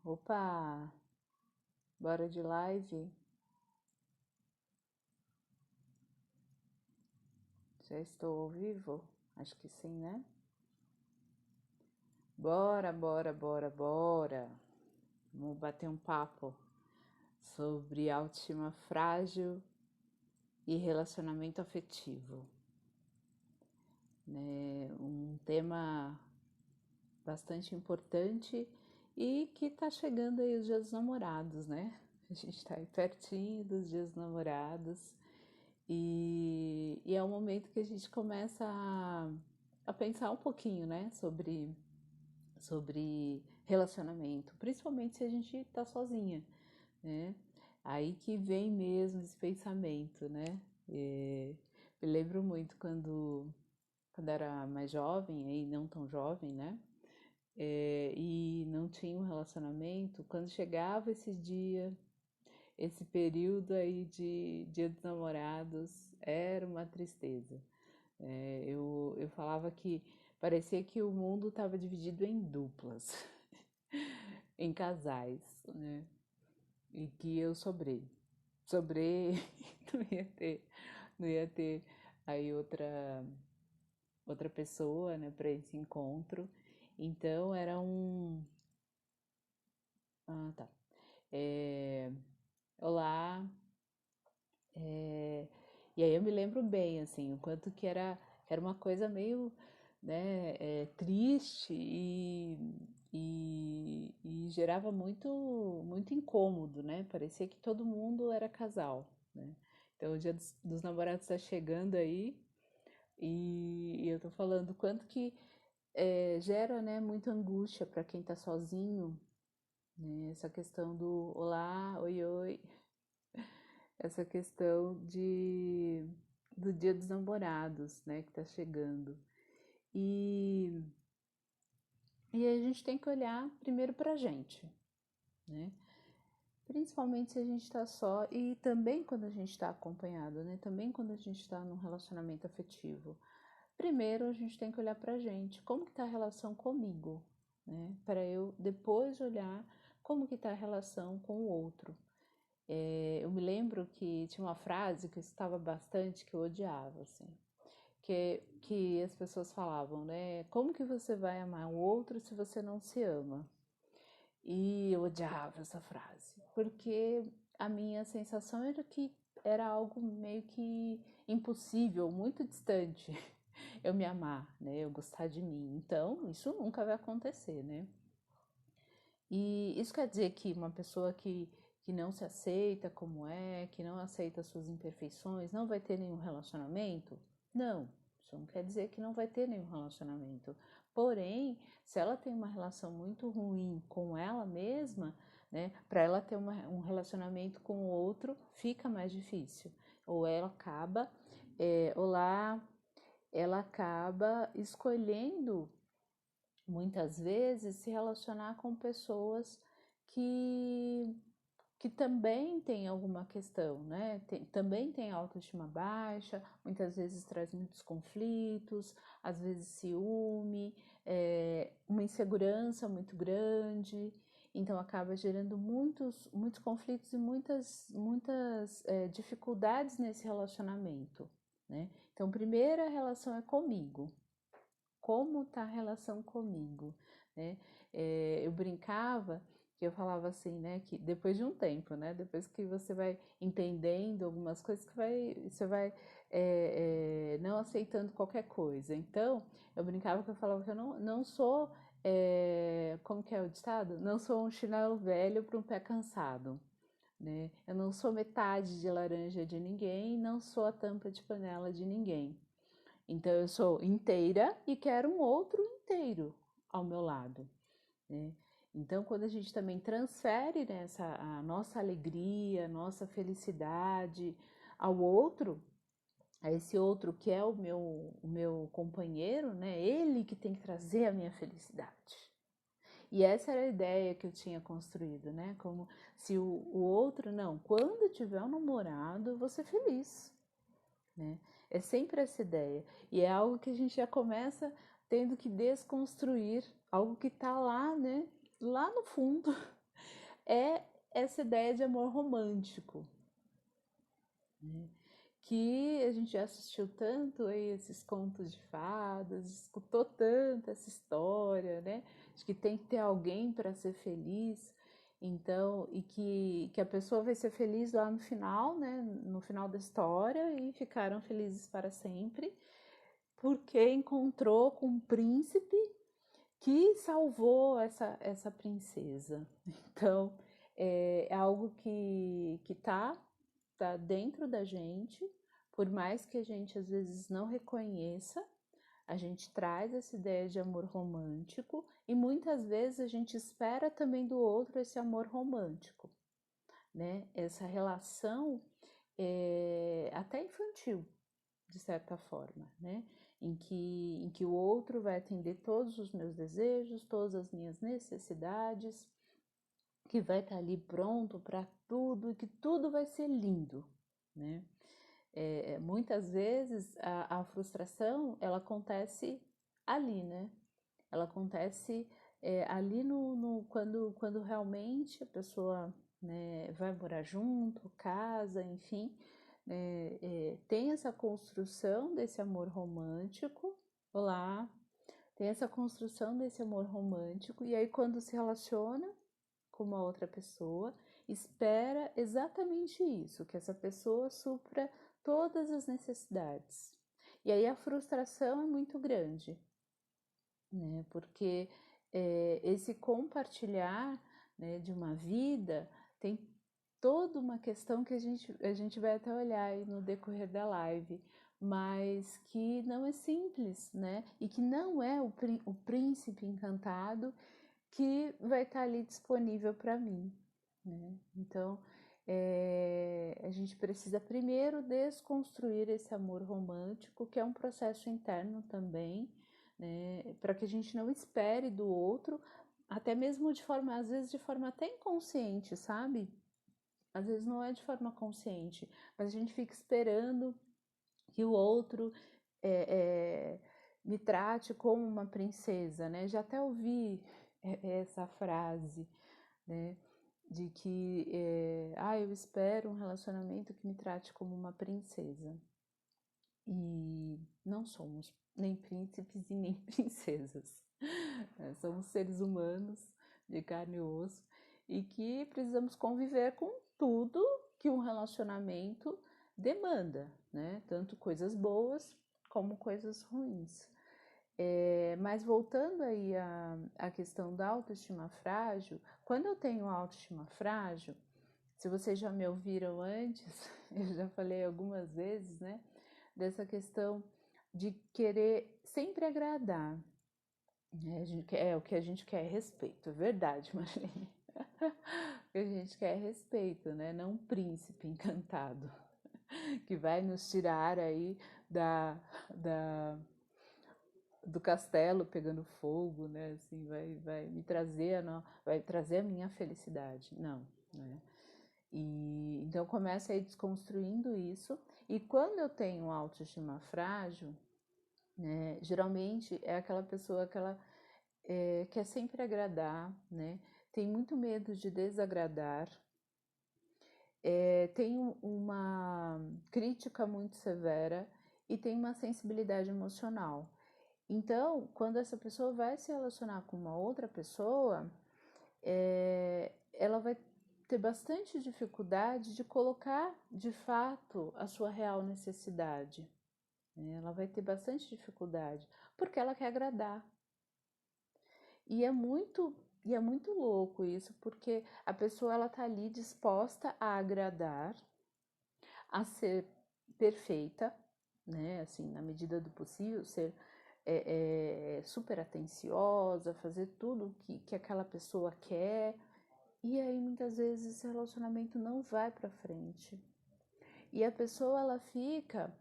Opa, bora de live? Já estou ao vivo? Acho que sim, né? Bora, bora, bora, bora. Vamos bater um papo sobre autoestima frágil e relacionamento afetivo, né? Um tema bastante importante e que tá chegando aí os dias dos namorados, né? A gente tá aí pertinho dos dias dos namorados. E é um momento que a gente começa a pensar um pouquinho, né, sobre relacionamento, principalmente se a gente tá sozinha, né? Aí que vem mesmo esse pensamento, né? Me lembro muito quando era mais jovem, aí não tão jovem, né? E não tinha um relacionamento, quando chegava esse período aí de Dia dos Namorados, era uma tristeza. Eu falava que parecia que o mundo estava dividido em duplas, em casais, né? E que eu sobrei. Sobrei, não ia ter, não ia ter aí outra pessoa, né, para esse encontro. Então era um. Ah, tá. É, olá. é, E aí eu me lembro bem, assim, o quanto que era uma coisa meio, né, triste e gerava muito incômodo, né? Parecia que todo mundo era casal, né? Então o dia dos namorados está chegando aí e eu tô falando o quanto que gera, né, muita angústia para quem tá sozinho, né? Essa questão do olá, oi, oi, essa questão do Dia dos Namorados, né, que tá chegando. E, e a gente tem que olhar primeiro pra gente, né? Principalmente se a gente tá só e também quando a gente tá acompanhado, né? Também quando a gente tá num relacionamento afetivo. Primeiro a gente tem que olhar pra gente, como que tá a relação comigo, né? Para eu depois olhar como que tá a relação com o outro. Eu me lembro que tinha uma frase que eu estava bastante, que eu odiava, assim, que as pessoas falavam, né? Como que você vai amar o outro se você não se ama? E eu odiava essa frase, porque a minha sensação era que era algo meio que impossível, muito distante, eu me amar, né? Eu gostar de mim. Então, isso nunca vai acontecer, né? E isso quer dizer que uma pessoa que não se aceita como é, que não aceita suas imperfeições, não vai ter nenhum relacionamento? Não, isso não quer dizer que não vai ter nenhum relacionamento. Porém, se ela tem uma relação muito ruim com ela mesma, né, para ela ter um relacionamento com o outro, fica mais difícil. Ou ela acaba, ou lá, ela acaba escolhendo muitas vezes se relacionar com pessoas que, que também têm alguma questão, né? Também tem autoestima baixa, muitas vezes traz muitos conflitos, às vezes ciúme, uma insegurança muito grande, então acaba gerando muitos conflitos e muitas dificuldades nesse relacionamento, né? Então, primeira relação é comigo, como tá a relação comigo, né? Eu brincava que eu falava assim, né? Que depois de um tempo, né? Depois que você vai entendendo algumas coisas, você vai não aceitando qualquer coisa. Então, eu brincava que eu falava que eu não sou, como que é o ditado? Não sou um chinelo velho para um pé cansado. Né? Eu não sou metade de laranja de ninguém, não sou a tampa de panela de ninguém. Então eu sou inteira e quero um outro inteiro ao meu lado, né? Então quando a gente também transfere, né, a nossa alegria, a nossa felicidade ao outro, a esse outro que é o meu companheiro, né? Ele que tem que trazer a minha felicidade. E essa era a ideia que eu tinha construído, né? Como se o outro, não, quando tiver um namorado, eu vou ser feliz, né? É sempre essa ideia. E é algo que a gente já começa tendo que desconstruir, algo que está lá, né? Lá no fundo, é essa ideia de amor romântico, né? Que a gente já assistiu tanto aí esses contos de fadas, escutou tanto essa história, né? De que tem que ter alguém para ser feliz, então, e que a pessoa vai ser feliz lá no final, né? No final da história, e ficaram felizes para sempre, porque encontrou com um príncipe que salvou essa princesa. Então, é algo que tá dentro da gente, por mais que a gente às vezes não reconheça, a gente traz essa ideia de amor romântico e muitas vezes a gente espera também do outro esse amor romântico, né? Essa relação até infantil, de certa forma, né? Em que o outro vai atender todos os meus desejos, todas as minhas necessidades, que vai estar ali pronto para tudo e que tudo vai ser lindo, né? Muitas vezes a frustração ela acontece ali, né? Ela acontece ali quando realmente a pessoa, né, vai morar junto, casa, enfim, tem essa construção desse amor romântico. Olá, tem essa construção desse amor romântico, e aí quando se relaciona com uma outra pessoa, espera exatamente isso, que essa pessoa supra todas as necessidades. E aí a frustração é muito grande, né? Porque esse compartilhar, né, de uma vida tem toda uma questão que a gente vai até olhar aí no decorrer da live, mas que não é simples, né? E que não é o príncipe encantado que vai estar ali disponível para mim, né? Então, a gente precisa primeiro desconstruir esse amor romântico, que é um processo interno também, né? Para que a gente não espere do outro, até mesmo de forma, às vezes de forma até inconsciente, sabe? Às vezes não é de forma consciente, mas a gente fica esperando que o outro é, é, me trate como uma princesa, né? Já até ouvi essa frase, né? De que, eu espero um relacionamento que me trate como uma princesa. E não somos nem príncipes e nem princesas. Somos seres humanos de carne e osso e que precisamos conviver com tudo que um relacionamento demanda, né? Tanto coisas boas como coisas ruins. Mas voltando aí à questão da autoestima frágil, quando eu tenho autoestima frágil, se vocês já me ouviram antes, eu já falei algumas vezes, né? Dessa questão de querer sempre agradar, né? O que a gente quer é respeito, é verdade, Marlene. O que a gente quer é respeito, né? Não um príncipe encantado que vai nos tirar aí da do castelo pegando fogo, né? Assim, vai me trazer, vai trazer a minha felicidade. Não, né? E então começa aí desconstruindo isso. E quando eu tenho autoestima frágil, né? Geralmente é aquela pessoa que ela quer sempre agradar, né? Tem muito medo de desagradar, tem uma crítica muito severa e tem uma sensibilidade emocional. Então, quando essa pessoa vai se relacionar com uma outra pessoa, ela vai ter bastante dificuldade de colocar de fato a sua real necessidade, né? Ela vai ter bastante dificuldade porque ela quer agradar. E é muito louco isso, porque a pessoa ela tá ali disposta a agradar, a ser perfeita, né? Assim, na medida do possível, ser super atenciosa, fazer tudo que aquela pessoa quer. E aí muitas vezes esse relacionamento não vai para frente. E a pessoa ela fica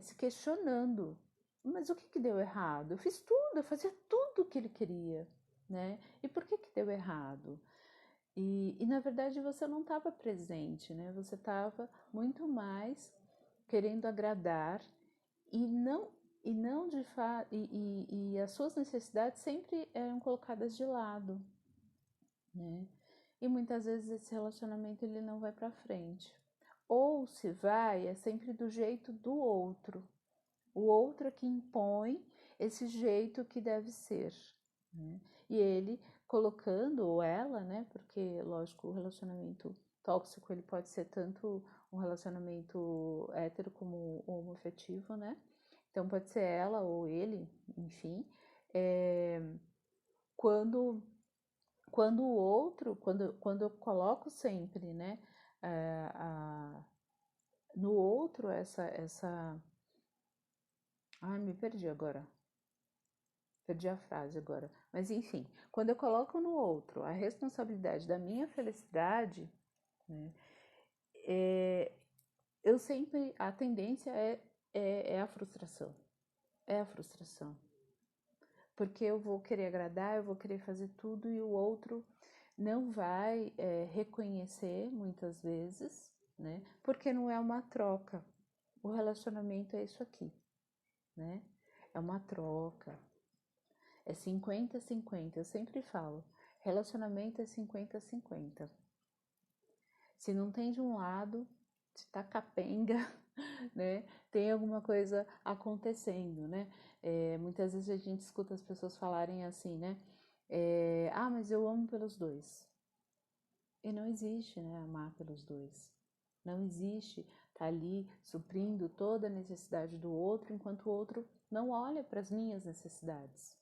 se questionando. Mas o que deu errado? Eu fiz tudo, eu fazia tudo o que ele queria, né? E por que deu errado? E na verdade você não estava presente, né? Você estava muito mais querendo agradar e não de fato e as suas necessidades sempre eram colocadas de lado, né? e muitas vezes esse relacionamento ele não vai para frente. Ou se vai, é sempre do jeito do outro. O outro é que impõe esse jeito que deve ser, né? E ele colocando, ou ela, né? Porque, lógico, o relacionamento tóxico, ele pode ser tanto um relacionamento hétero como homoafetivo, né? Então, pode ser ela ou ele, enfim. É, quando, quando o outro, quando eu coloco sempre, né? No outro, Ai, me perdi agora. Perdi a frase agora. Mas enfim, quando eu coloco no outro a responsabilidade da minha felicidade, né, é, eu sempre, a tendência é a frustração. É a frustração. Porque eu vou querer agradar, eu vou querer fazer tudo e o outro não vai reconhecer muitas vezes, né? Porque não é uma troca. O relacionamento é isso aqui, né? É uma troca. É 50-50. Eu sempre falo, relacionamento é 50-50. Se não tem de um lado, se tá capenga, né? Tem alguma coisa acontecendo, né? Muitas vezes a gente escuta as pessoas falarem assim, né? Mas eu amo pelos dois. E não existe, né? Amar pelos dois. Não existe estar ali suprindo toda a necessidade do outro, enquanto o outro não olha para as minhas necessidades,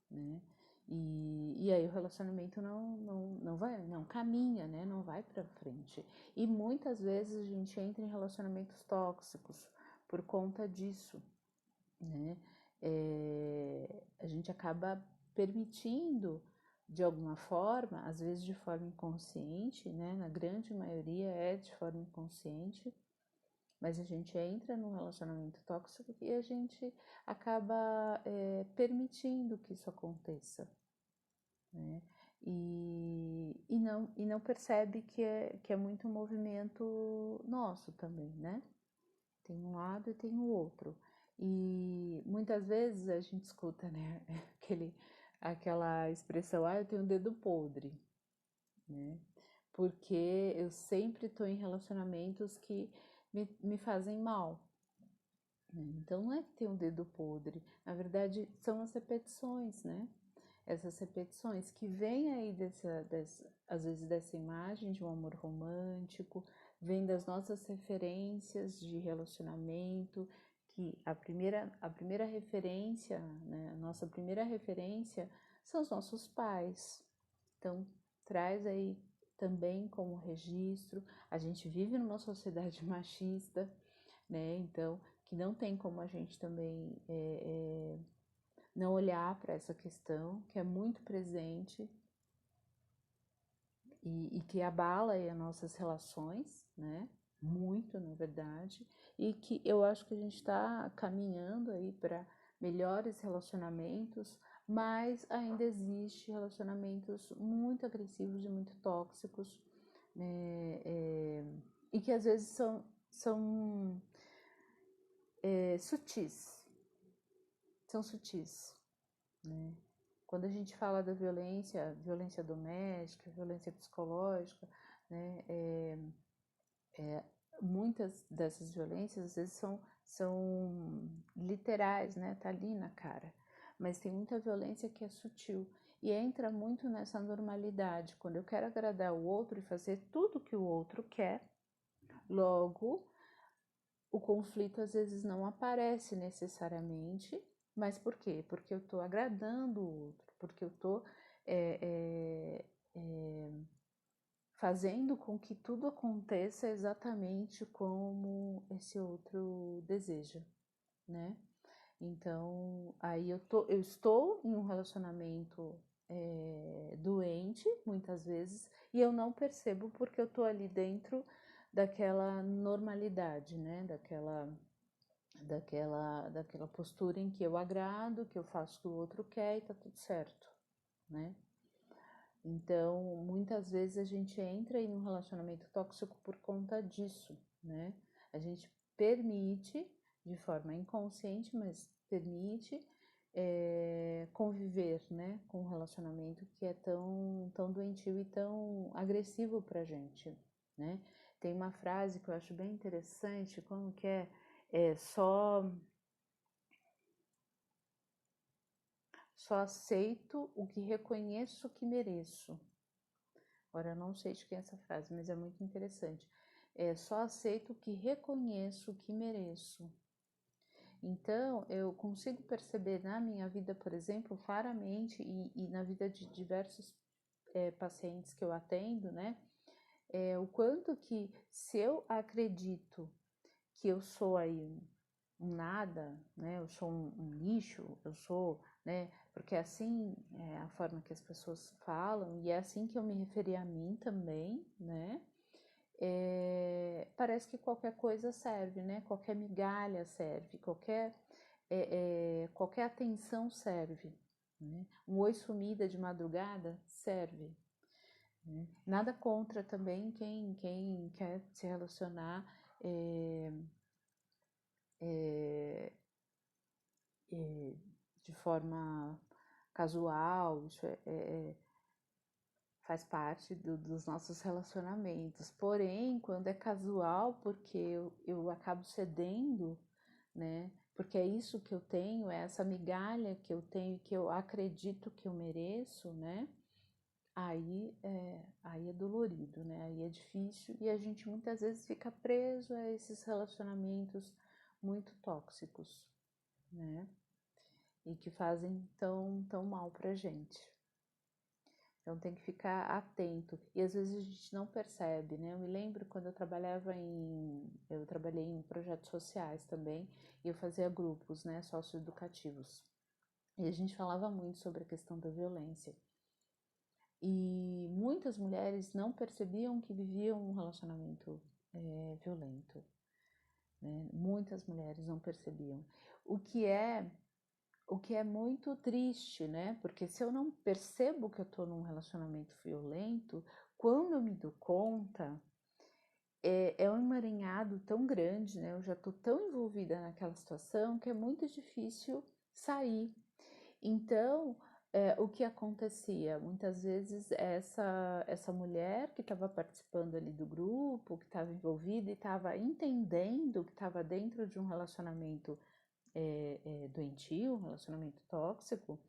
né? E aí o relacionamento não vai, não caminha, né? Não vai para frente. E muitas vezes a gente entra em relacionamentos tóxicos por conta disso, né? A gente acaba permitindo de alguma forma, às vezes de forma inconsciente, né? Na grande maioria é de forma inconsciente, mas a gente entra num relacionamento tóxico e a gente acaba permitindo que isso aconteça, né? E não percebe que é muito um movimento nosso também, né? Tem um lado e tem o outro. E muitas vezes a gente escuta, né? Aquela expressão, eu tenho um dedo podre, né? Porque eu sempre estou em relacionamentos que me fazem mal, né? Então não é que tem um dedo podre, na verdade são as repetições, né? Essas repetições que vêm aí às vezes dessa imagem de um amor romântico, vem das nossas referências de relacionamento, que a primeira referência, né, a nossa primeira referência são os nossos pais. Então, traz aí também como registro, a gente vive numa sociedade machista, né? Então, que não tem como a gente também não olhar para essa questão, que é muito presente e que abala aí as nossas relações, né? Muito, na verdade, e que eu acho que a gente está caminhando aí para melhores relacionamentos, mas ainda existe relacionamentos muito agressivos e muito tóxicos, né? E que às vezes sutis, são sutis, né? Quando a gente fala da violência doméstica, violência psicológica, né, muitas dessas violências às vezes são literais, né, tá ali na cara, mas tem muita violência que é sutil e entra muito nessa normalidade, quando eu quero agradar o outro e fazer tudo que o outro quer, logo o conflito às vezes não aparece necessariamente, mas por quê? Porque eu estou agradando o outro, porque eu estou fazendo com que tudo aconteça exatamente como esse outro deseja, né? Então, aí eu estou em um relacionamento doente, muitas vezes, e eu não percebo porque eu estou ali dentro daquela normalidade, né? Daquela postura em que eu agrado, que eu faço o que o outro quer e tá tudo certo, né? Então, muitas vezes a gente entra em um relacionamento tóxico por conta disso, né? A gente permite, de forma inconsciente, mas permite conviver, né, com um relacionamento que é tão doentio e tão agressivo pra gente, né? Tem uma frase que eu acho bem interessante, como que é? Só aceito o que reconheço que mereço. Agora, eu não sei de quem é essa frase, mas é muito interessante. Só aceito o que reconheço que mereço. Então, eu consigo perceber na minha vida, por exemplo, claramente, e na vida de diversos pacientes que eu atendo, né? O quanto que, se eu acredito que eu sou aí um nada, né? Eu sou um lixo, eu sou, né? Porque assim é a forma que as pessoas falam, e é assim que eu me referi a mim também, né? Parece que qualquer coisa serve, né? Qualquer migalha serve, qualquer atenção serve, né? Um oi sumida de madrugada serve, né? Nada contra também quem quer se relacionar é, é, de forma casual, isso faz parte dos nossos relacionamentos. Porém, quando é casual, porque eu acabo cedendo, né? Porque é isso que eu tenho, é essa migalha que eu tenho, que eu acredito que eu mereço, né? Aí é dolorido, né? Aí é difícil e a gente muitas vezes fica preso a esses relacionamentos muito tóxicos, né? E que fazem tão mal pra gente. Então tem que ficar atento. E às vezes a gente não percebe, né? Eu me lembro quando eu trabalhei em projetos sociais também, e eu fazia grupos, né, socioeducativos. E a gente falava muito sobre a questão da violência. E muitas mulheres não percebiam que viviam um relacionamento violento, né? Muitas mulheres não percebiam. O que é O que é muito triste, né? Porque se eu não percebo que eu tô num relacionamento violento, quando eu me dou conta, é um emaranhado tão grande, né? Eu já tô tão envolvida naquela situação que é muito difícil sair. Então, o que acontecia? Muitas vezes essa mulher que estava participando ali do grupo, que estava envolvida e estava entendendo que estava dentro de um relacionamento doentio, um relacionamento tóxico,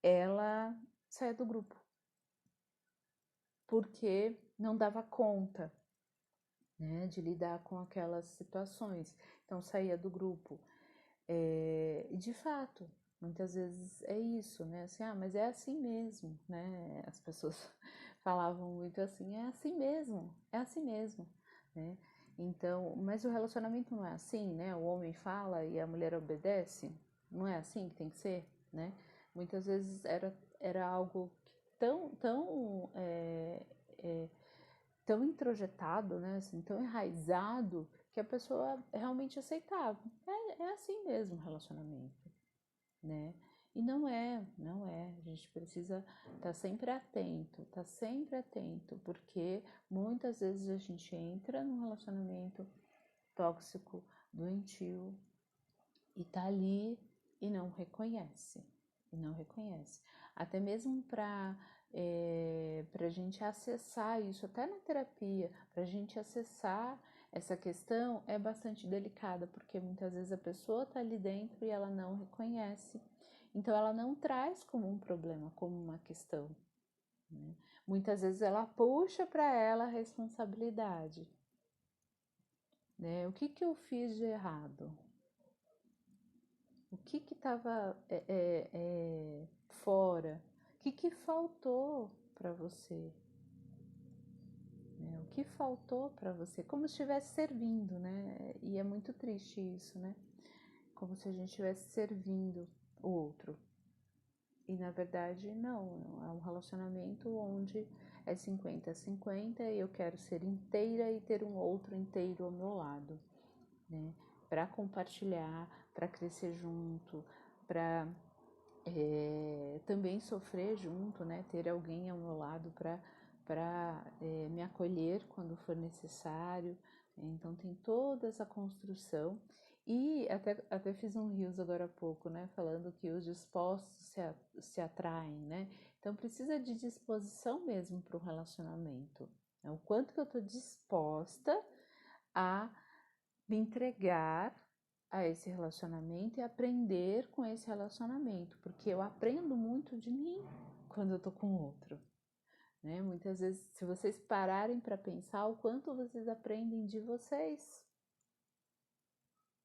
ela saía do grupo, porque não dava conta, né, de lidar com aquelas situações. Então saía do grupo. E de fato, muitas vezes é isso, né? Assim, mas é assim mesmo, né? As pessoas falavam muito assim, é assim mesmo, né? Então, mas o relacionamento não é assim, né? O homem fala e a mulher obedece, não é assim que tem que ser, né? Muitas vezes era algo tão introjetado, né? Assim, tão enraizado que a pessoa realmente aceitava. É assim mesmo o relacionamento, né? E não é. A gente precisa estar sempre atento, porque muitas vezes a gente entra num relacionamento tóxico, doentio, e tá ali e não reconhece, Até mesmo para a gente acessar isso, até na terapia, para a gente acessar essa questão é bastante delicada, porque muitas vezes a pessoa tá ali dentro e ela não reconhece, então ela não traz como um problema, como uma questão, né? Muitas vezes ela puxa para ela a responsabilidade, né? O que eu fiz de errado? O que estava fora? O que faltou para você? Né? O que faltou para você? Como se estivesse servindo, né? E é muito triste isso, né? Como se a gente estivesse servindo o outro. E na verdade, não. É um relacionamento onde é 50-50 e eu quero ser inteira e ter um outro inteiro ao meu lado, né? Para compartilhar, para crescer junto, para também sofrer junto, né? Ter alguém ao meu lado para me acolher quando for necessário. Então tem toda essa construção E até fiz um reels agora há pouco, né? Falando que os dispostos se atraem, né? Então precisa de disposição mesmo para o relacionamento. Né? O quanto que eu estou disposta a me entregar a esse relacionamento e aprender com esse relacionamento, porque eu aprendo muito de mim quando eu tô com o outro, né? Muitas vezes, se vocês pararem para pensar o quanto vocês aprendem de vocês,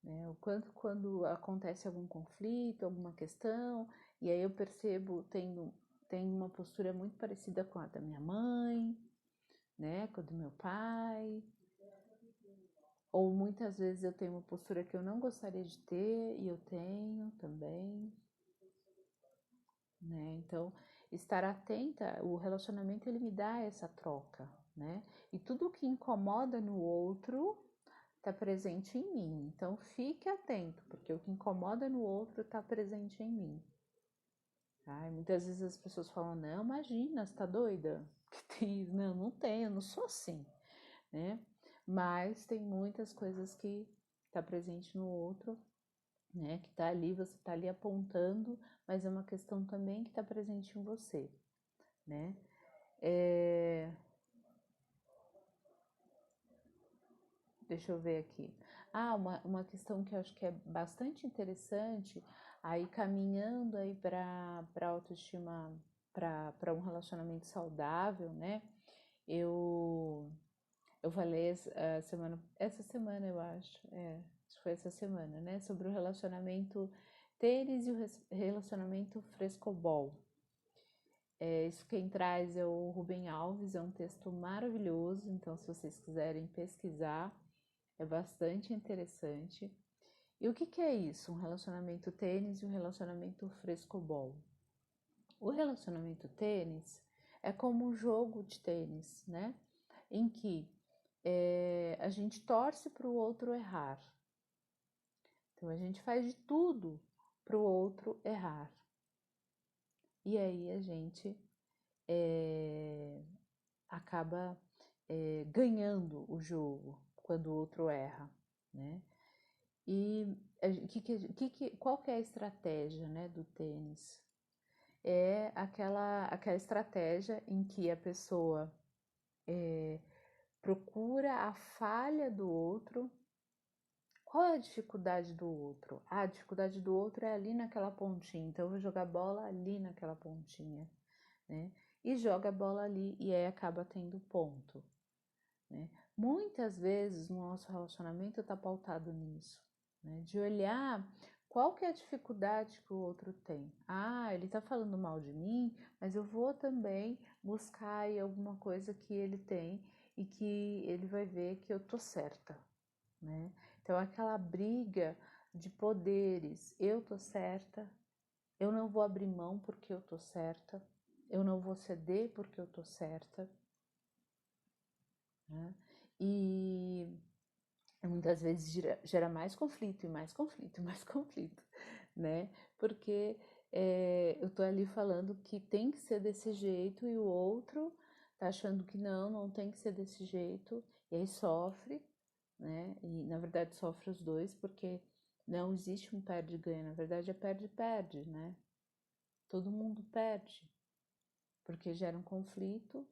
né? O quanto quando acontece algum conflito, alguma questão, e aí eu percebo tendo uma postura muito parecida com a da minha mãe, né? Com a do meu pai, ou muitas vezes eu tenho uma postura que eu não gostaria de ter e eu tenho também, né? Então, estar atenta, o relacionamento ele me dá essa troca, né? E tudo que incomoda no outro está presente em mim. Então, fique atento, porque o que incomoda no outro está presente em mim. Tá? E muitas vezes as pessoas falam, não, imagina, você tá doida? Que tem isso? Não, não tenho, eu não sou assim, né? Mas tem muitas coisas que está presente no outro, né? Que tá ali, você tá ali apontando, mas é uma questão também que está presente em você, né? Deixa eu ver aqui. Ah, uma questão que eu acho que é bastante interessante, aí caminhando aí para autoestima, para um relacionamento saudável, né? Eu eu falei essa semana eu acho que foi essa semana, né? Sobre o relacionamento tênis e o relacionamento frescobol. Isso quem traz é o Rubem Alves, é um texto maravilhoso, então se vocês quiserem pesquisar, é bastante interessante. E o que é isso? Um relacionamento tênis e um relacionamento frescobol. O relacionamento tênis é como um jogo de tênis, né? Em que a gente torce para o outro errar. Então a gente faz de tudo para o outro errar. E aí a gente acaba ganhando o jogo quando o outro erra, né? E qual que é a estratégia, né, do tênis? É aquela estratégia em que a pessoa procura a falha do outro. Qual é a dificuldade do outro? A dificuldade do outro é ali naquela pontinha, então eu vou jogar bola ali naquela pontinha, né? E joga a bola ali e aí acaba tendo ponto, né? Muitas vezes no nosso relacionamento está pautado nisso, né? De olhar qual que é a dificuldade que o outro tem. Ah, ele está falando mal de mim, mas eu vou também buscar aí alguma coisa que ele tem e que ele vai ver que eu tô certa, né? Então aquela briga de poderes, eu tô certa, eu não vou abrir mão porque eu tô certa, eu não vou ceder porque eu tô certa, né? E muitas vezes gera mais conflito e mais conflito e mais conflito, né? Porque eu tô ali falando que tem que ser desse jeito e o outro tá achando que não tem que ser desse jeito, e aí sofre, né? E na verdade sofre os dois, porque não existe um perde-ganha, na verdade é perde-perde, né? Todo mundo perde, porque gera um conflito,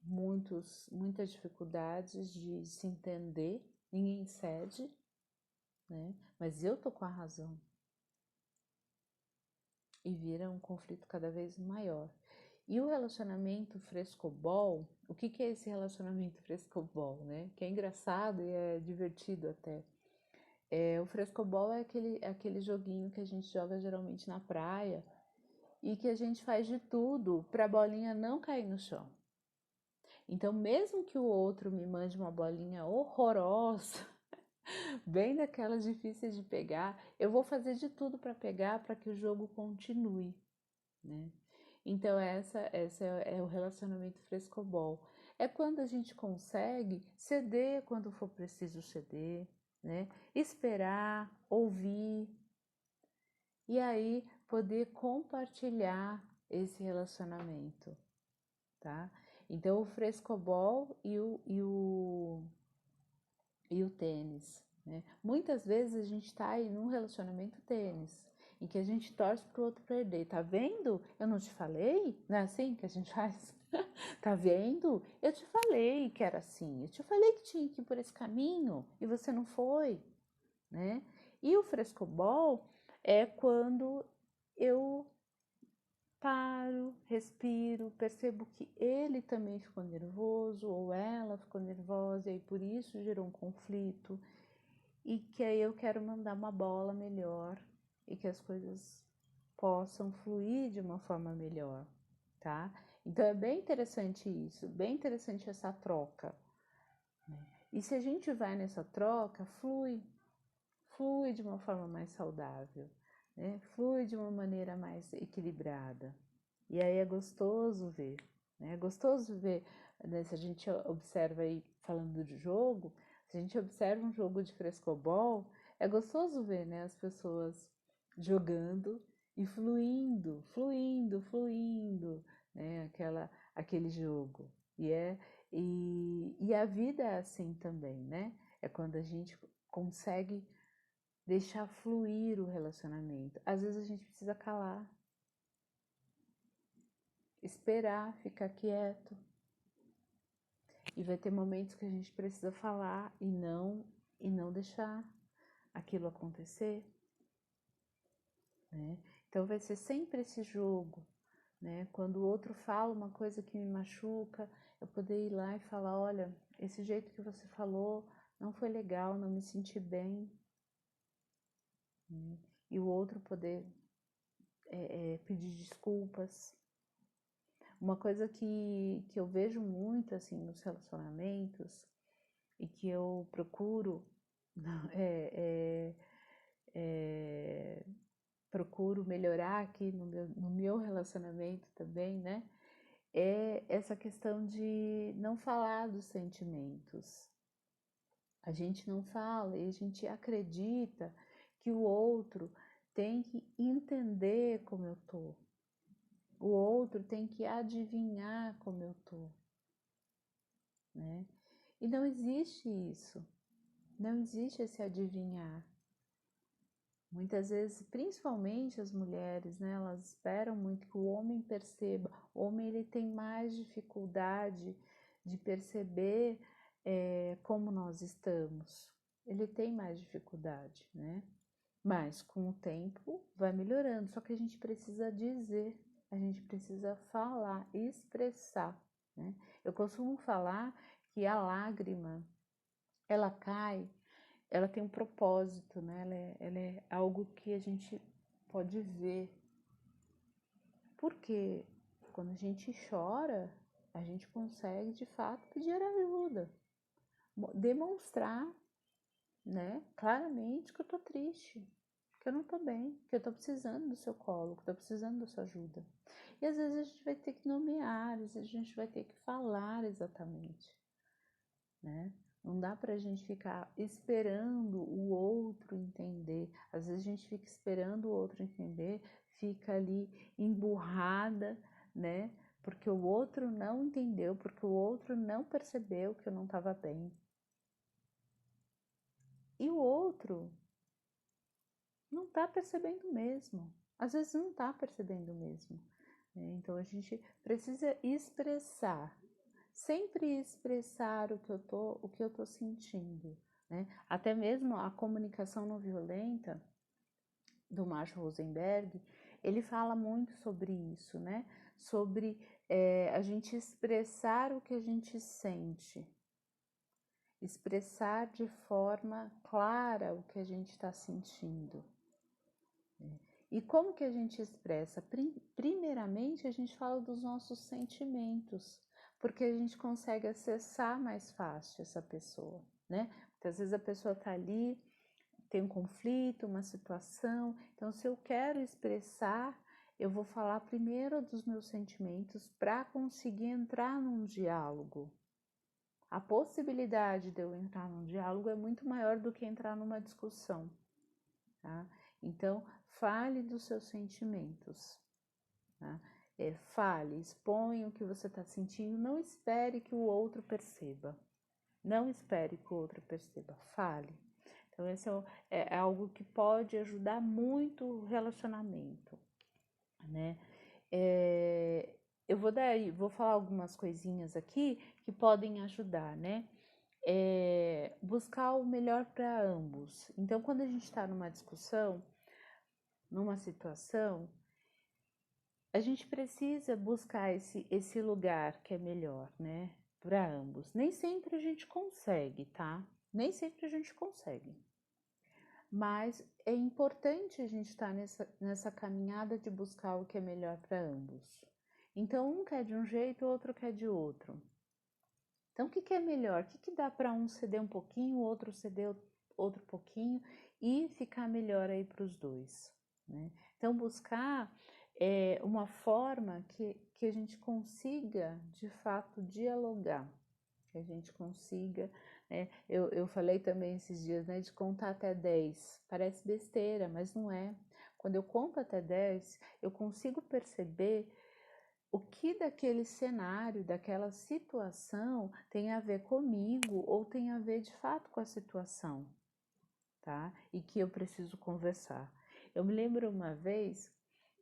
muitas dificuldades de se entender, ninguém cede, né? Mas eu tô com a razão. E vira um conflito cada vez maior. E o relacionamento frescobol, o que é esse relacionamento frescobol, né? Que é engraçado e é divertido até. O frescobol é aquele joguinho que a gente joga geralmente na praia e que a gente faz de tudo para a bolinha não cair no chão. Então, mesmo que o outro me mande uma bolinha horrorosa, bem daquelas difíceis de pegar, eu vou fazer de tudo para pegar para que o jogo continue, né? Então, essa é o relacionamento frescobol. É quando a gente consegue ceder quando for preciso ceder, né? Esperar, ouvir, e aí poder compartilhar esse relacionamento, tá? Então, o frescobol e o tênis, né? Muitas vezes a gente está aí num relacionamento tênis, em que a gente torce para o outro perder. Tá vendo? Eu não te falei? Não é assim que a gente faz? Tá vendo? Eu te falei que era assim. Eu te falei que tinha que ir por esse caminho e você não foi, né? E o frescobol é quando eu paro, respiro, percebo que ele também ficou nervoso ou ela ficou nervosa e por isso gerou um conflito e que aí eu quero mandar uma bola melhor e que as coisas possam fluir de uma forma melhor, tá? Então é bem interessante isso, bem interessante essa troca, né? E se a gente vai nessa troca, flui de uma forma mais saudável, né? Flui de uma maneira mais equilibrada. E aí é gostoso ver, né? É gostoso ver, né? Se a gente observa aí, falando de jogo, se a gente observa um jogo de frescobol, é gostoso ver, né, as pessoas jogando e fluindo, né, aquele jogo. E a vida é assim também, né? É quando a gente consegue deixar fluir o relacionamento. Às vezes a gente precisa calar, esperar, ficar quieto. E vai ter momentos que a gente precisa falar e não deixar aquilo acontecer, né? Então vai ser sempre esse jogo, né? Quando o outro fala uma coisa que me machuca, eu poder ir lá e falar, olha, esse jeito que você falou não foi legal, não me senti bem, né? E o outro poder pedir desculpas. Uma coisa que eu vejo muito assim nos relacionamentos e que eu procuro é, procuro melhorar aqui no meu relacionamento também, né? É essa questão de não falar dos sentimentos. A gente não fala e a gente acredita que o outro tem que entender como eu tô. O outro tem que adivinhar como eu tô, né? E não existe isso. Não existe esse adivinhar. Muitas vezes, principalmente as mulheres, né, elas esperam muito que o homem perceba. O homem ele tem mais dificuldade de perceber como nós estamos. Ele tem mais dificuldade, né? Mas com o tempo vai melhorando. Só que a gente precisa dizer, a gente precisa falar, expressar, né? Eu costumo falar que a lágrima, ela cai, ela tem um propósito, né? Ela é algo que a gente pode ver. Porque quando a gente chora, a gente consegue de fato pedir ajuda, demonstrar, né, claramente que eu tô triste, que eu não tô bem, que eu tô precisando do seu colo, que eu tô precisando da sua ajuda. E às vezes a gente vai ter que nomear, às vezes a gente vai ter que falar exatamente, né? Não dá pra gente ficar esperando o outro entender. Às vezes a gente fica esperando o outro entender, fica ali emburrada, né? Porque o outro não entendeu, porque o outro não percebeu que eu não estava bem. E o outro não está percebendo mesmo. Às vezes não está percebendo mesmo, né? Então a gente precisa expressar, sempre expressar o que eu tô sentindo, né? Até mesmo a comunicação não violenta do Marshall Rosenberg, ele fala muito sobre isso, né? Sobre a gente expressar o que a gente sente, expressar de forma clara o que a gente está sentindo, né? E como que a gente expressa? Primeiramente, a gente fala dos nossos sentimentos, porque a gente consegue acessar mais fácil essa pessoa, né? Porque às vezes a pessoa está ali, tem um conflito, uma situação, então se eu quero expressar, eu vou falar primeiro dos meus sentimentos para conseguir entrar num diálogo. A possibilidade de eu entrar num diálogo é muito maior do que entrar numa discussão, tá? Então, fale dos seus sentimentos, tá? Fale, exponha o que você está sentindo, não espere que o outro perceba. Não espere que o outro perceba, fale. Então, esse é algo que pode ajudar muito o relacionamento, né? Eu vou falar algumas coisinhas aqui que podem ajudar, né? Buscar o melhor para ambos. Então, quando a gente está numa discussão, numa situação, a gente precisa buscar esse lugar que é melhor, né? Para ambos. Nem sempre a gente consegue, tá? Nem sempre a gente consegue. Mas é importante a gente estar nessa caminhada de buscar o que é melhor para ambos. Então, um quer de um jeito, o outro quer de outro. Então, o que é melhor? O que dá para um ceder um pouquinho, o outro ceder outro pouquinho e ficar melhor aí para os dois, né? Então, buscar uma forma que a gente consiga, de fato, dialogar, que a gente consiga, né? Eu falei também esses dias, né, de contar até 10. Parece besteira, mas não é. Quando eu conto até 10, eu consigo perceber o que daquele cenário, daquela situação tem a ver comigo ou tem a ver de fato com a situação, tá? E que eu preciso conversar. Eu me lembro uma vez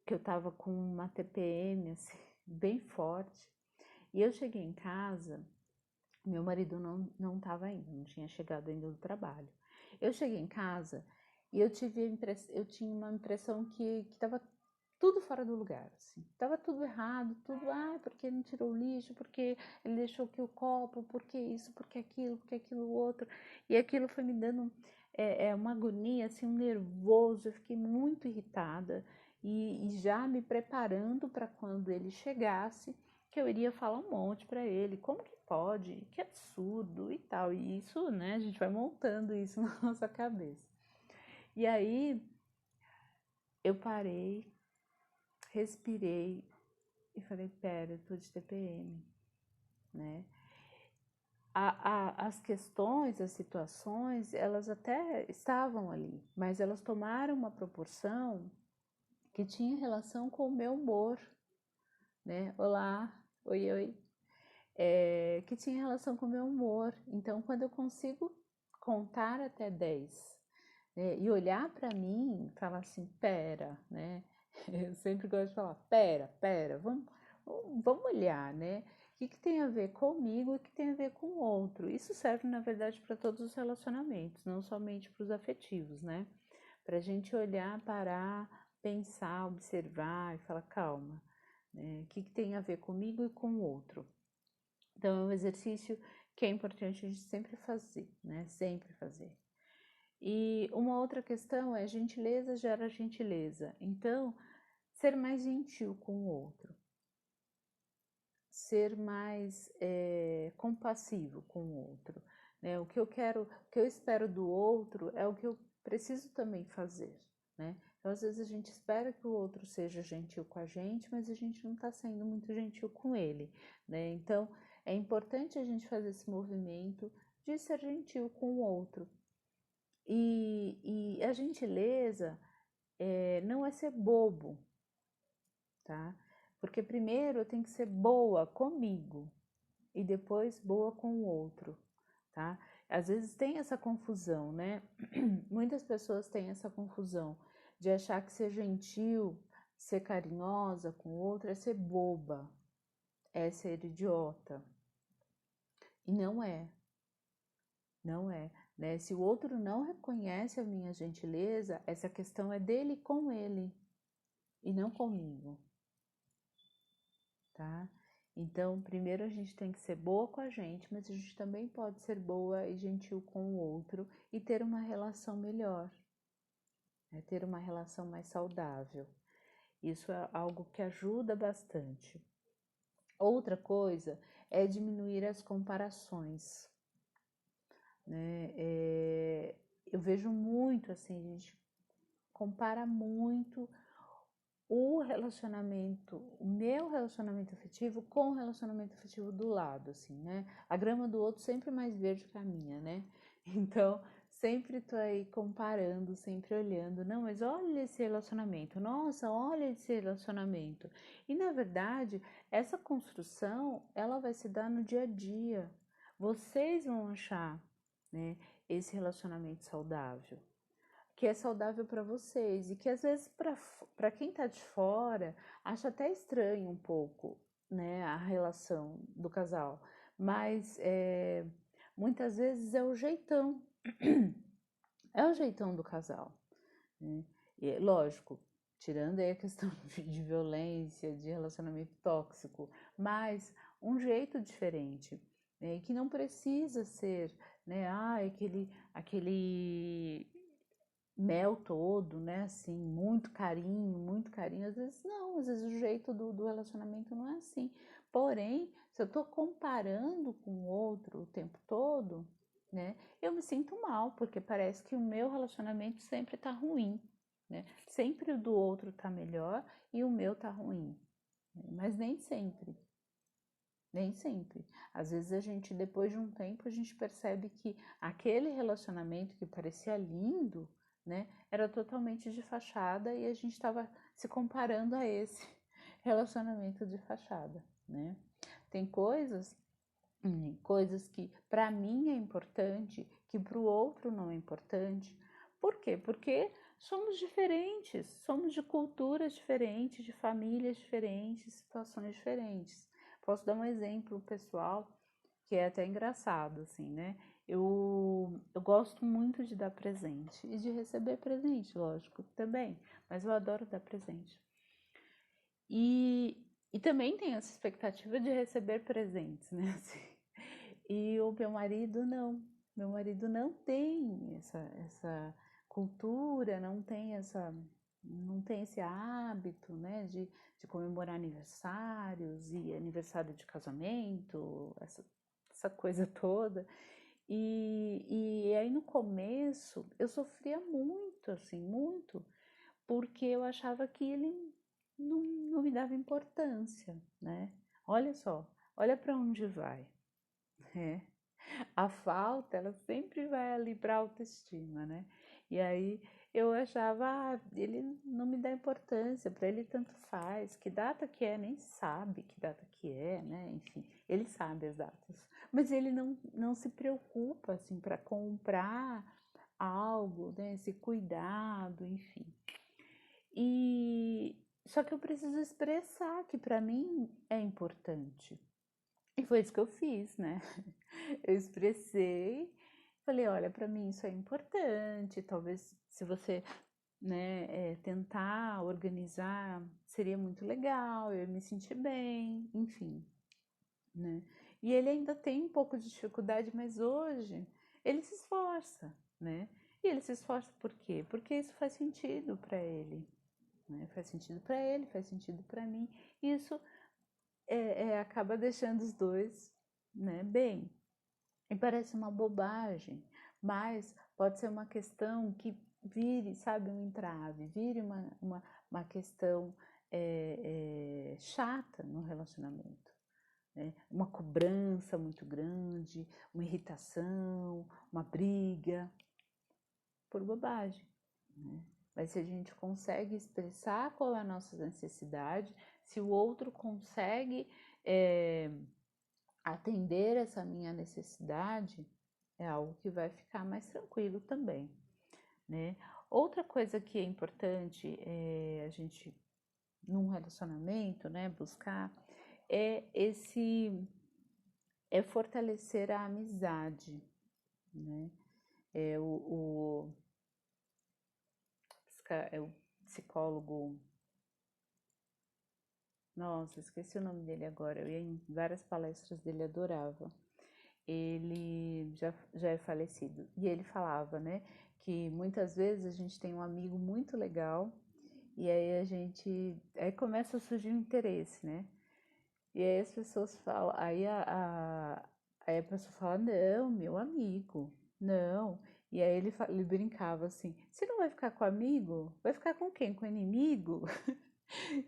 que eu tava com uma TPM assim, bem forte e eu cheguei em casa, meu marido não tava ainda, não tinha chegado ainda do trabalho. Eu cheguei em casa e eu tinha uma impressão que tava tudo fora do lugar, assim. Tava tudo errado, tudo, porque ele não tirou o lixo, porque ele deixou aqui o copo, porque isso, porque aquilo outro. E aquilo foi me dando uma agonia, assim, um nervoso. Eu fiquei muito irritada e já me preparando para quando ele chegasse, que eu iria falar um monte para ele. Como que pode? Que absurdo e tal. E isso, né, a gente vai montando isso na nossa cabeça. E aí eu parei, respirei e falei, pera, eu tô de TPM, né? As questões, as situações, elas até estavam ali, mas elas tomaram uma proporção que tinha relação com o meu humor, né? Olá, oi, oi. Que tinha relação com o meu humor. Então, quando eu consigo contar até 10, né, e olhar para mim e falar assim, pera, né? Eu sempre gosto de falar, pera, vamos olhar, né? O que tem a ver comigo e o que tem a ver com o outro? Isso serve, na verdade, para todos os relacionamentos, não somente para os afetivos, né? Para a gente olhar, parar, pensar, observar e falar, calma, né? O que tem a ver comigo e com o outro? Então, é um exercício que é importante a gente sempre fazer, né? Sempre fazer. E uma outra questão é gentileza gera gentileza. Então, ser mais gentil com o outro, ser mais compassivo com o outro, né? O que eu espero do outro é o que eu preciso também fazer, né? Então, às vezes a gente espera que o outro seja gentil com a gente, mas a gente não está sendo muito gentil com ele, né? Então, é importante a gente fazer esse movimento de ser gentil com o outro. E a gentileza não é ser bobo, tá? Porque primeiro eu tenho que ser boa comigo e depois boa com o outro, tá? Às vezes tem essa confusão, né? Muitas pessoas têm essa confusão de achar que ser gentil, ser carinhosa com o outro é ser boba, é ser idiota. E não é, não é, né? Se o outro não reconhece a minha gentileza, essa questão é dele com ele e não comigo, tá? Então, primeiro a gente tem que ser boa com a gente, mas a gente também pode ser boa e gentil com o outro e ter uma relação melhor, né? Ter uma relação mais saudável. Isso é algo que ajuda bastante. Outra coisa é diminuir as comparações, né? Eu vejo muito assim, a gente compara muito o meu relacionamento afetivo com o relacionamento afetivo do lado, assim, né? A grama do outro sempre mais verde que a minha, né? Então, sempre tô aí comparando, sempre olhando, não, mas olha esse relacionamento, nossa, olha esse relacionamento. E na verdade, essa construção, ela vai se dar no dia a dia. Vocês vão achar, né, esse relacionamento saudável? Que é saudável para vocês e que às vezes para quem está de fora acha até estranho um pouco, né, a relação do casal, mas muitas vezes é o jeitão, é o jeitão do casal, né? E lógico, tirando aí a questão de violência, de relacionamento tóxico, mas um jeito diferente, né, que não precisa ser, né, aquele mel todo, né? Assim, muito carinho. Às vezes não, às vezes o jeito do relacionamento não é assim. Porém, se eu tô comparando com o outro o tempo todo, né? Eu me sinto mal, porque parece que o meu relacionamento sempre tá ruim, né? Sempre o do outro tá melhor e o meu tá ruim, né? Mas nem sempre. Nem sempre. Às vezes a gente, depois de um tempo, a gente percebe que aquele relacionamento que parecia lindo, né, era totalmente de fachada e a gente estava se comparando a esse relacionamento de fachada, né? Tem coisas que para mim é importante, que para o outro não é importante. Por quê? Porque somos diferentes, somos de culturas diferentes, de famílias diferentes, situações diferentes. Posso dar um exemplo pessoal que é até engraçado, assim, né? Eu gosto muito de dar presente e de receber presente, lógico, também, mas eu adoro dar presente. E também tenho essa expectativa de receber presentes, né? Assim. E o meu marido não tem essa cultura, não tem esse hábito, né, de comemorar aniversários e aniversário de casamento, essa coisa toda. E aí no começo eu sofria muito, assim, muito, porque eu achava que ele não me dava importância, né? Olha só, olha para onde vai. É. A falta, ela sempre vai ali para a autoestima, né? E aí eu achava, ele não me dá importância, para ele tanto faz, que data que é, nem sabe que data que é, né? Enfim, ele sabe as datas, mas ele não se preocupa, assim, para comprar algo, né? Esse cuidado, enfim. E só que eu preciso expressar que para mim é importante. E foi isso que eu fiz, né? Eu expressei, falei, olha, para mim isso é importante, talvez se você, né, tentar organizar, seria muito legal, eu ia me sentir bem, enfim, né? E ele ainda tem um pouco de dificuldade, mas hoje ele se esforça, né? E ele se esforça por quê? Porque isso faz sentido para ele, né? Faz sentido para ele, faz sentido para mim. E isso acaba deixando os dois, né, bem. E parece uma bobagem, mas pode ser uma questão que vire, sabe, um entrave, vire uma questão chata no relacionamento, né? Uma cobrança muito grande, uma irritação, uma briga, por bobagem, né? Mas se a gente consegue expressar qual é a nossa necessidade, se o outro consegue atender essa minha necessidade, é algo que vai ficar mais tranquilo também, né? Outra coisa que é importante a gente, num relacionamento, né, buscar é fortalecer a amizade, né? É o psicólogo, nossa, esqueci o nome dele agora, eu ia em várias palestras dele, adorava. Ele já é falecido. E ele falava, né, que muitas vezes a gente tem um amigo muito legal e aí começa a surgir um interesse, né? E aí as pessoas falam, aí a pessoa fala, não, meu amigo, não. E aí ele brincava assim, você não vai ficar com amigo? Vai ficar com quem? Com inimigo?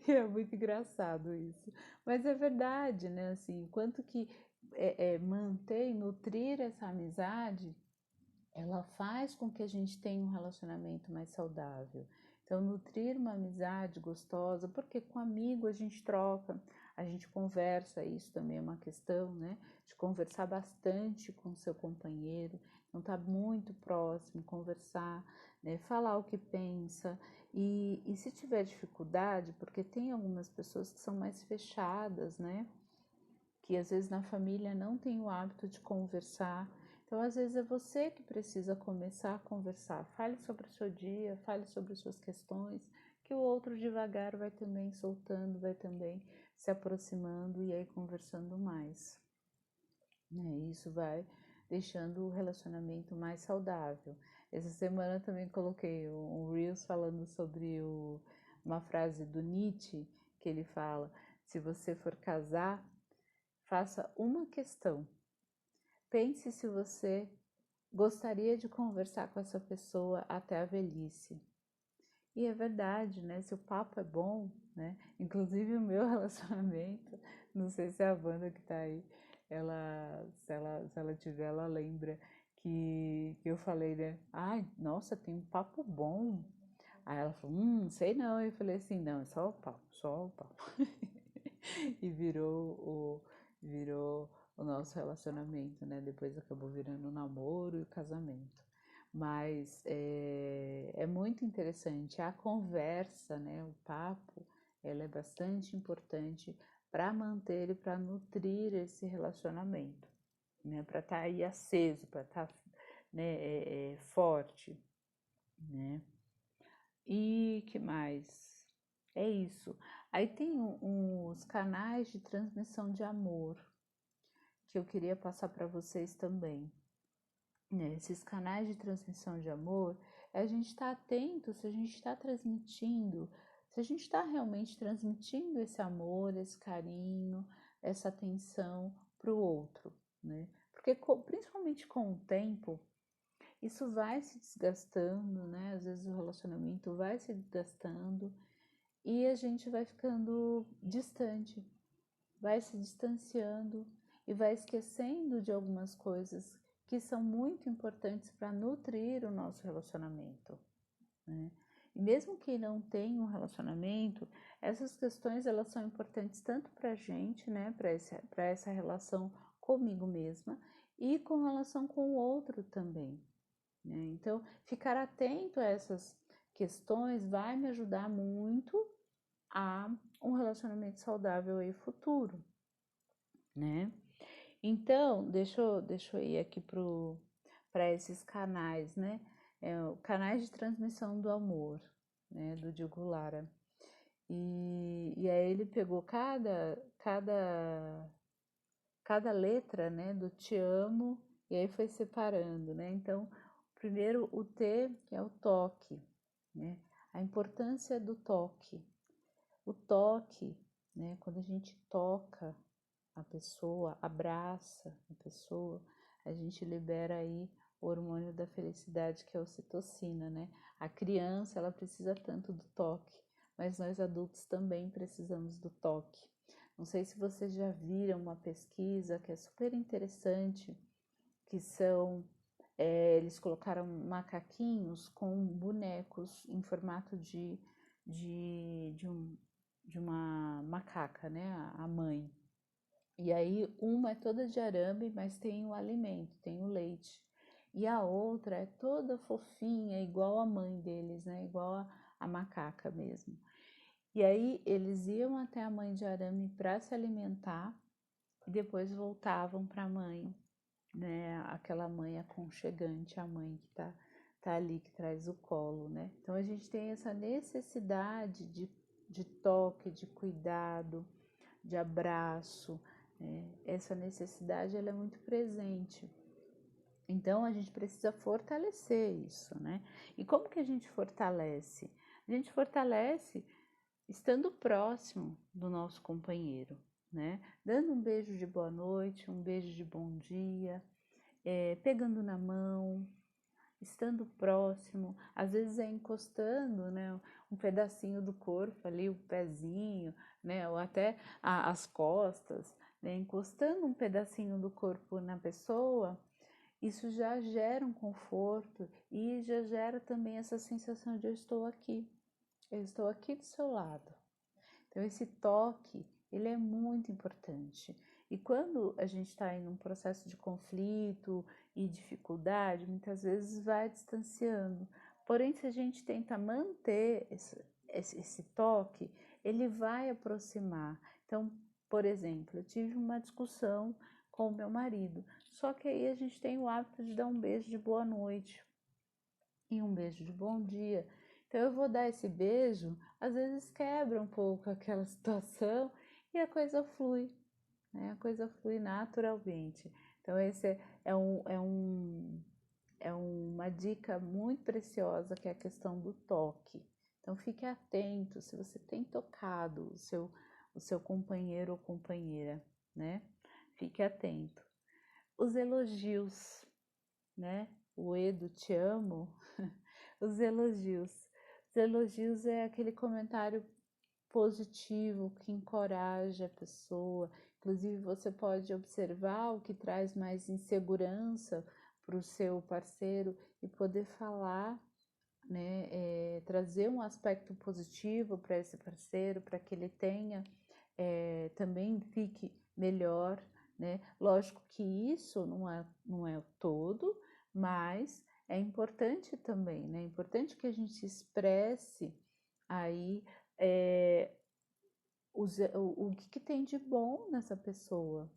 E é muito engraçado isso. Mas é verdade, né? Assim, quanto que manter e nutrir essa amizade, ela faz com que a gente tenha um relacionamento mais saudável. Então, nutrir uma amizade gostosa, porque com amigo a gente troca, a gente conversa, isso também é uma questão, né? De conversar bastante com o seu companheiro, não tá muito próximo, conversar, né? Falar o que pensa. E se tiver dificuldade, porque tem algumas pessoas que são mais fechadas, né? Que às vezes na família não tem o hábito de conversar. Então, às vezes é você que precisa começar a conversar. Fale sobre o seu dia, fale sobre as suas questões, que o outro devagar vai também soltando, vai também se aproximando e aí conversando mais, né? Isso vai deixando o relacionamento mais saudável. Essa semana eu também coloquei um Reels falando sobre uma frase do Nietzsche, que ele fala: se você for casar, faça uma questão. Pense se você gostaria de conversar com essa pessoa até a velhice. E é verdade, né? Se o papo é bom, né? Inclusive o meu relacionamento, não sei se a Wanda que tá aí, se ela tiver, ela lembra que eu falei, né? Ai, nossa, tem um papo bom. Aí ela falou, sei não. Eu falei assim, não, é só o papo, só o papo. E virou o nosso relacionamento, né? Depois acabou virando o namoro e o casamento. Mas é muito interessante a conversa, né? O papo, ela é bastante importante para manter e para nutrir esse relacionamento, né? Para estar aí aceso, para estar, né, forte, né? E que mais? É isso. Aí tem uns canais de transmissão de amor que eu queria passar para vocês também, né? Esses canais de transmissão de amor, é a gente estar atento se a gente está transmitindo, se a gente está realmente transmitindo esse amor, esse carinho, essa atenção para o outro, né? Porque principalmente com o tempo, isso vai se desgastando, né? Às vezes o relacionamento vai se desgastando e a gente vai ficando distante, vai se distanciando e vai esquecendo de algumas coisas que são muito importantes para nutrir o nosso relacionamento, né? E mesmo que não tenha um relacionamento, essas questões elas são importantes tanto para a gente, né, para essa relação comigo mesma e com relação com o outro também, né? Então, ficar atento a essas questões vai me ajudar muito a um relacionamento saudável e futuro, né? Então, deixa eu ir aqui para esses canais, né? Canais de transmissão do amor, né? Do Diogo Lara. E aí ele pegou cada letra, né? Do te amo, e aí foi separando, né? Então, primeiro o T, que é o toque, né? A importância do toque. O toque, né? Quando a gente toca a pessoa, abraça a pessoa, a gente libera aí o hormônio da felicidade, que é a ocitocina, né? A criança, ela precisa tanto do toque, mas nós adultos também precisamos do toque. Não sei se vocês já viram uma pesquisa que é super interessante, que são, eles colocaram macaquinhos com bonecos em formato de uma macaca, né? A mãe. E aí, uma é toda de arame, mas tem o alimento, tem o leite. E a outra é toda fofinha, igual a mãe deles, né? Igual a macaca mesmo. E aí, eles iam até a mãe de arame para se alimentar e depois voltavam para a mãe, né? Aquela mãe aconchegante, a mãe que tá ali, que traz o colo, né? Então, a gente tem essa necessidade de toque, de cuidado, de abraço, né? Essa necessidade ela é muito presente. Então a gente precisa fortalecer isso, né? E como que a gente fortalece? A gente fortalece estando próximo do nosso companheiro, né? Dando um beijo de boa noite, um beijo de bom dia, pegando na mão, estando próximo, às vezes é encostando, né, um pedacinho do corpo ali, o pezinho, né, ou até as costas, né, encostando um pedacinho do corpo na pessoa, isso já gera um conforto e já gera também essa sensação de eu estou aqui do seu lado. Então esse toque, ele é muito importante. E quando a gente está em um processo de conflito e dificuldade, muitas vezes vai distanciando. Porém, se a gente tenta manter esse toque, ele vai aproximar. Então, por exemplo, eu tive uma discussão com o meu marido, só que aí a gente tem o hábito de dar um beijo de boa noite e um beijo de bom dia. Então eu vou dar esse beijo, às vezes quebra um pouco aquela situação e a coisa flui, né? A coisa flui naturalmente. Então esse é uma dica muito preciosa, que é a questão do toque. Então fique atento se você tem tocado o seu companheiro ou companheira, né? Fique atento. Os elogios, né? O Edo, te amo. Os elogios. Os elogios é aquele comentário positivo que encoraja a pessoa. Inclusive, você pode observar o que traz mais insegurança para o seu parceiro e poder falar, né? Trazer um aspecto positivo para esse parceiro, para que ele tenha, também fique melhor, né? Lógico que isso não é o todo, mas é importante também, né? É importante que a gente expresse aí é, o que tem de bom nessa pessoa.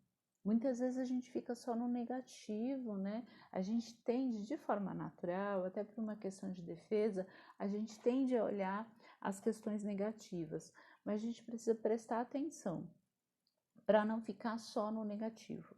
Muitas vezes a gente fica só no negativo, né? A gente tende, de forma natural, até por uma questão de defesa, a gente tende a olhar as questões negativas, mas a gente precisa prestar atenção para não ficar só no negativo.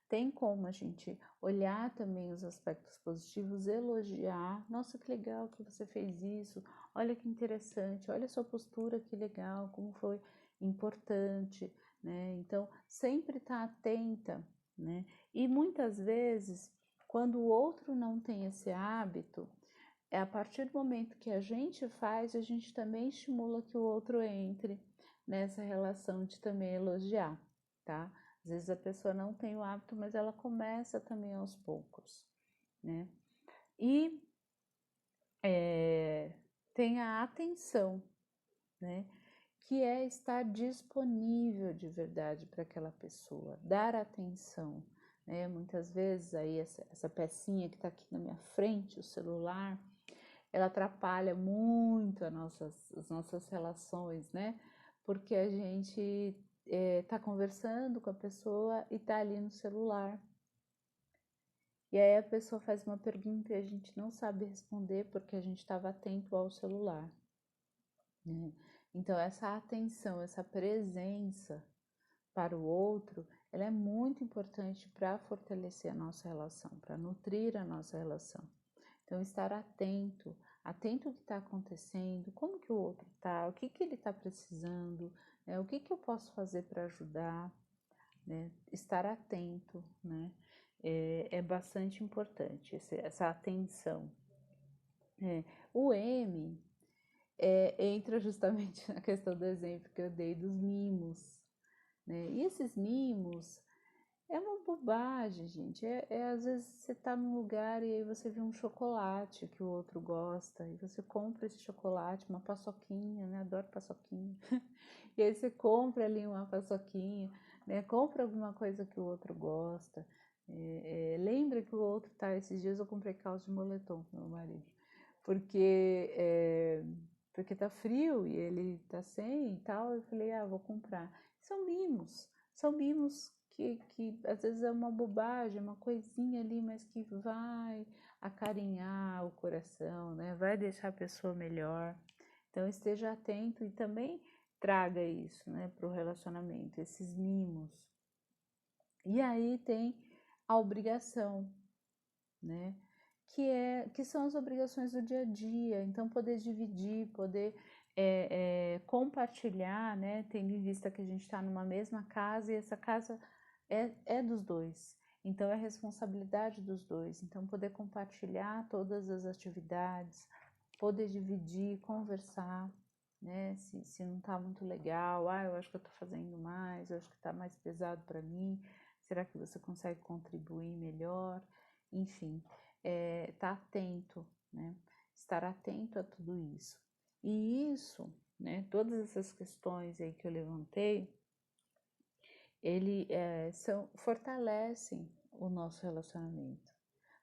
Tem como a gente olhar também os aspectos positivos, elogiar. Nossa, que legal que você fez isso. Olha que interessante. Olha a sua postura, que legal, como foi importante, né? Então, sempre estar atenta, né? E muitas vezes, quando o outro não tem esse hábito, é a partir do momento que a gente faz, a gente também estimula que o outro entre nessa relação de também elogiar, tá? Às vezes a pessoa não tem o hábito, mas ela começa também aos poucos, né? E tem a atenção, né? Que é estar disponível de verdade para aquela pessoa, dar atenção, né? Muitas vezes aí essa pecinha que está aqui na minha frente, o celular, ela atrapalha muito as nossas relações, né? Porque a gente tá conversando com a pessoa e tá ali no celular. E aí a pessoa faz uma pergunta e a gente não sabe responder porque a gente estava atento ao celular, né? Então essa atenção, essa presença para o outro, ela é muito importante para fortalecer a nossa relação, para nutrir a nossa relação. Então, estar atento, atento ao que está acontecendo, como que o outro está, o que que ele está precisando, né? O que que eu posso fazer para ajudar, né? Estar atento, né? É bastante importante essa atenção. O M entra justamente na questão do exemplo que eu dei dos mimos, né? E esses mimos é uma bobagem, gente. Às vezes você tá num lugar e aí você vê um chocolate que o outro gosta e você compra esse chocolate, uma paçoquinha, né? Adoro paçoquinha. E aí você compra ali uma paçoquinha, né? Compra alguma coisa que o outro gosta. Lembra que o outro tá. Esses dias eu comprei calça de moletom pro meu marido, porque porque tá frio e ele tá sem e tal. Eu falei, vou comprar. São mimos que às vezes é uma bobagem, uma coisinha ali, mas que vai acarinhar o coração, né? Vai deixar a pessoa melhor. Então esteja atento e também traga isso, né, para o relacionamento, esses mimos. E aí tem a obrigação, né? Que são as obrigações do dia a dia. Então, poder dividir, poder compartilhar, né? Tendo em vista que a gente está numa mesma casa e essa casa é dos dois. Então, é responsabilidade dos dois. Então, poder compartilhar todas as atividades, poder dividir, conversar, né? Se não está muito legal, eu acho que eu estou fazendo mais, eu acho que está mais pesado para mim. Será que você consegue contribuir melhor? Enfim, tá atento, né? Estar atento a tudo isso. E isso, né? Todas essas questões aí que eu levantei, fortalecem o nosso relacionamento,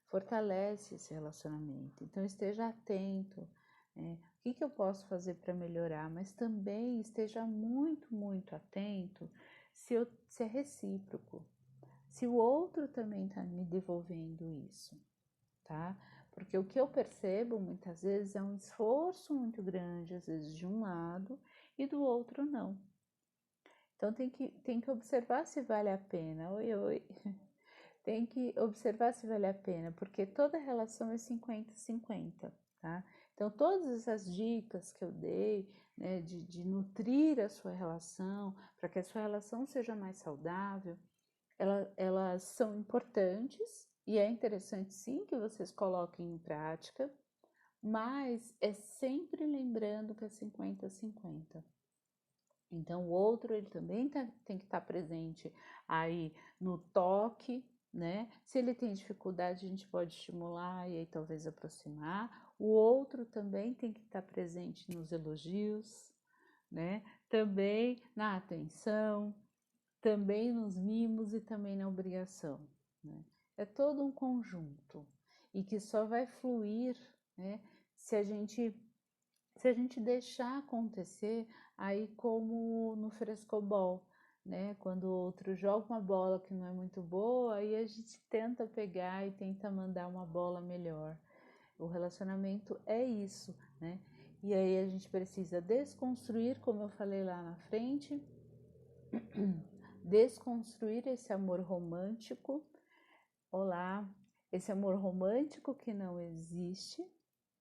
fortalece esse relacionamento. Então esteja atento, o que eu posso fazer para melhorar, mas também esteja muito, muito atento se é recíproco, se o outro também está me devolvendo isso, tá? Porque o que eu percebo muitas vezes é um esforço muito grande, às vezes de um lado, e do outro não. Então tem que observar se vale a pena. Oi, oi. Tem que observar se vale a pena, porque toda relação é 50-50, tá? Então todas essas dicas que eu dei, né, de nutrir a sua relação, para que a sua relação seja mais saudável, elas são importantes e é interessante sim que vocês coloquem em prática, mas é sempre lembrando que é 50-50. Então o outro ele também tem que estar presente aí no toque, né? Se ele tem dificuldade, a gente pode estimular e aí talvez aproximar. O outro também tem que estar presente nos elogios, né? Também na atenção, também nos mimos e também na obrigação, né? É todo um conjunto e que só vai fluir, né, se a gente deixar acontecer aí como no frescobol, né? Quando o outro joga uma bola que não é muito boa, aí a gente tenta pegar e tenta mandar uma bola melhor. O relacionamento é isso, né? E aí a gente precisa desconstruir, como eu falei lá na frente, desconstruir esse amor romântico. Olá, esse amor romântico que não existe,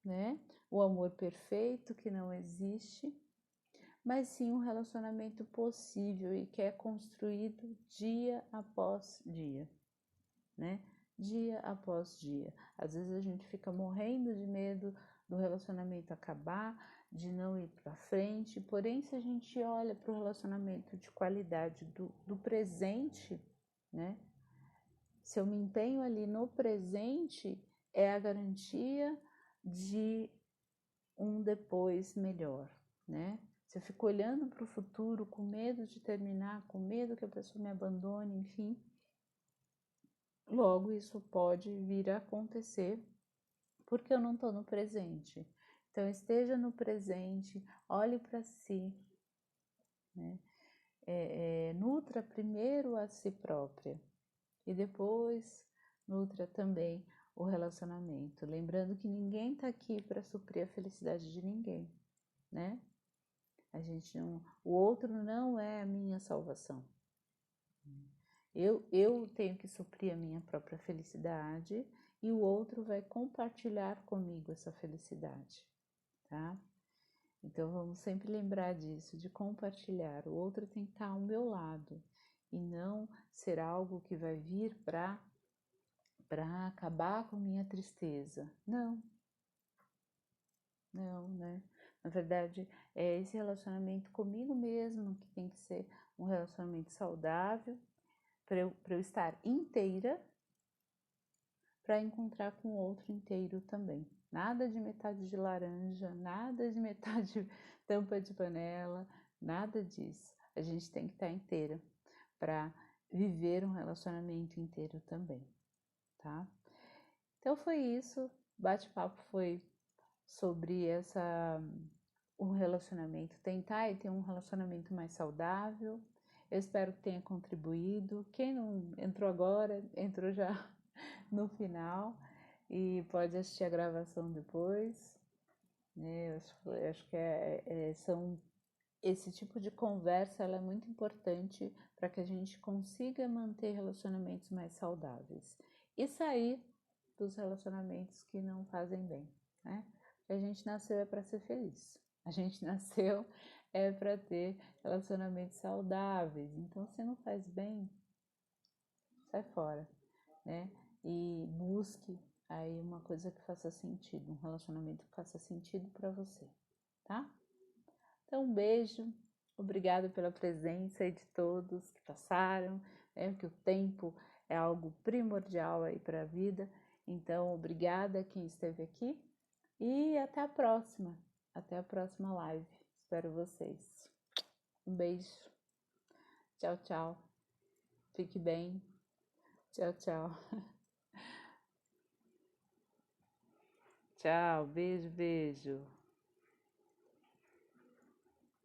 né? O amor perfeito que não existe, mas sim um relacionamento possível e que é construído dia após dia, né? Dia após dia. Às vezes a gente fica morrendo de medo do relacionamento acabar, de não ir para frente, porém se a gente olha para o relacionamento de qualidade do presente, né? Se eu me empenho ali no presente, é a garantia de um depois melhor, né? Se eu fico olhando para o futuro com medo de terminar, com medo que a pessoa me abandone, enfim, logo isso pode vir a acontecer porque eu não estou no presente. Então esteja no presente, olhe para si, né? Nutra primeiro a si própria e depois nutra também o relacionamento. Lembrando que ninguém está aqui para suprir a felicidade de ninguém, né? A gente não, o outro não é a minha salvação. Eu tenho que suprir a minha própria felicidade e o outro vai compartilhar comigo essa felicidade, tá? Então vamos sempre lembrar disso, de compartilhar. O outro tem que estar ao meu lado e não ser algo que vai vir para acabar com minha tristeza. Não, não, né? Na verdade, é esse relacionamento comigo mesmo que tem que ser um relacionamento saudável, para eu estar inteira, para encontrar com o outro inteiro também. Nada de metade de laranja, nada de metade tampa de panela, nada disso. A gente tem que estar inteira para viver um relacionamento inteiro também, tá? Então foi isso. Bate-papo foi sobre um relacionamento, tentar ter um relacionamento mais saudável. Eu espero que tenha contribuído. Quem não entrou agora, entrou já no final e pode assistir a gravação depois, né? Eu acho que são esse tipo de conversa, ela é muito importante para que a gente consiga manter relacionamentos mais saudáveis e sair dos relacionamentos que não fazem bem, né? A gente nasceu é para ser feliz. A gente nasceu é para ter relacionamentos saudáveis. Então, se não faz bem, sai fora, né? E busque aí uma coisa que faça sentido, um relacionamento que faça sentido para você, tá? Então, um beijo, obrigada pela presença aí de todos que passaram, né? Que o tempo é algo primordial aí para a vida. Então, obrigada a quem esteve aqui e até a próxima live. Espero vocês. Um beijo, tchau, tchau. Fique bem. Tchau, tchau. Tchau, beijo, beijo.